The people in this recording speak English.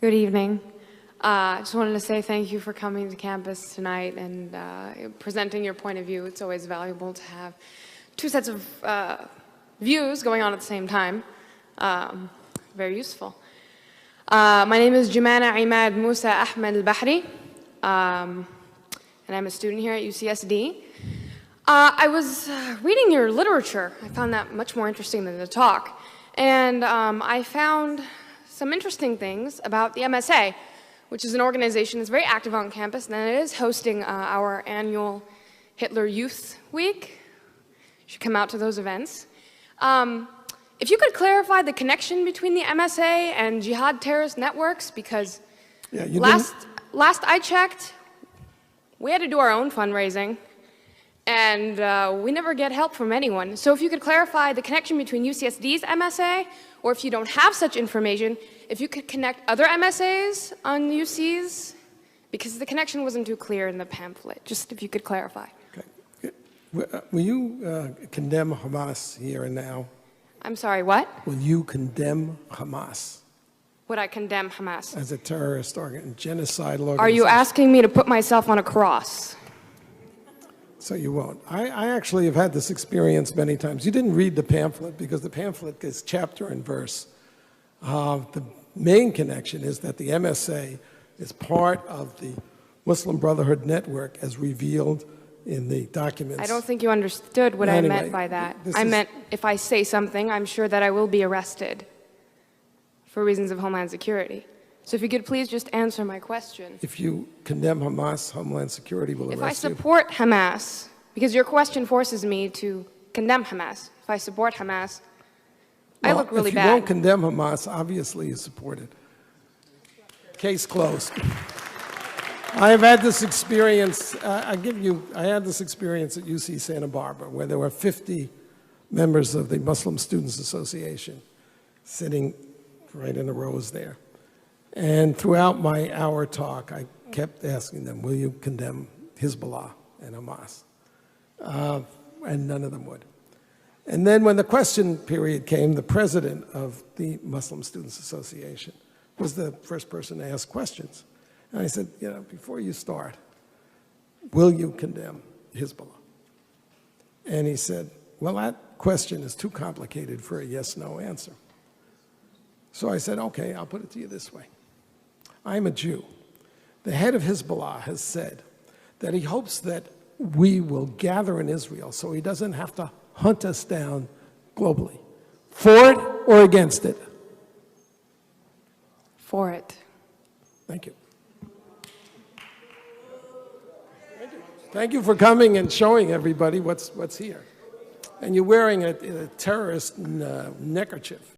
Good evening. I just wanted to say thank you for coming to campus tonight and presenting your point of view. It's always valuable to have two sets of views going on at the same time. Very useful. My name is Jumana Imad Musa Ahmed al-Bahri, and I'm a student here at UCSD. I was reading your literature. I found that much more interesting than the talk. And I found some interesting things about the MSA, which is an organization that's very active on campus, and it is hosting our annual Hitler Youth Week. You should come out to those events. If you could clarify the connection between the MSA and jihad terrorist networks, because last I checked, we had to do our own fundraising, and we never get help from anyone. So if you could clarify the connection between UCSD's MSA, or if you don't have such information, if you could connect other MSAs on UCs, because the connection wasn't too clear in the pamphlet. Just if you could clarify. Okay. Will you condemn Hamas here and now? I'm sorry, what? Will you condemn Hamas? Would I condemn Hamas? As a terrorist genocidal organization? Are you asking me to put myself on a cross? So you won't. I actually have had this experience many times. You didn't read the pamphlet because the pamphlet is chapter and verse. The main connection is that the MSA is part of the Muslim Brotherhood network as revealed in the documents. I don't think you understood what I meant by that. I meant if I say something, I'm sure that I will be arrested for reasons of Homeland Security. So if you could please just answer my question. If you condemn Hamas, Homeland Security will arrest you. If I support Hamas, because your question forces me to condemn Hamas. If I support Hamas, I look really bad. If you don't condemn Hamas, obviously you support it. Case closed. I have had this experience, I had this experience at UC Santa Barbara where there were 50 members of the Muslim Students Association sitting right in the rows there. And throughout my hour talk, I kept asking them, will you condemn Hezbollah and Hamas? And none of them would. And then when the question period came, the president of the Muslim Students Association was the first person to ask questions. And I said, before you start, will you condemn Hezbollah? And he said, well, that question is too complicated for a yes-no answer. So I said, okay, I'll put it to you this way. I'm a Jew. The head of Hezbollah has said that he hopes that we will gather in Israel so he doesn't have to hunt us down globally. For it or against it? For it. Thank you. Thank you for coming and showing everybody what's here. And you're wearing a terrorist neckerchief.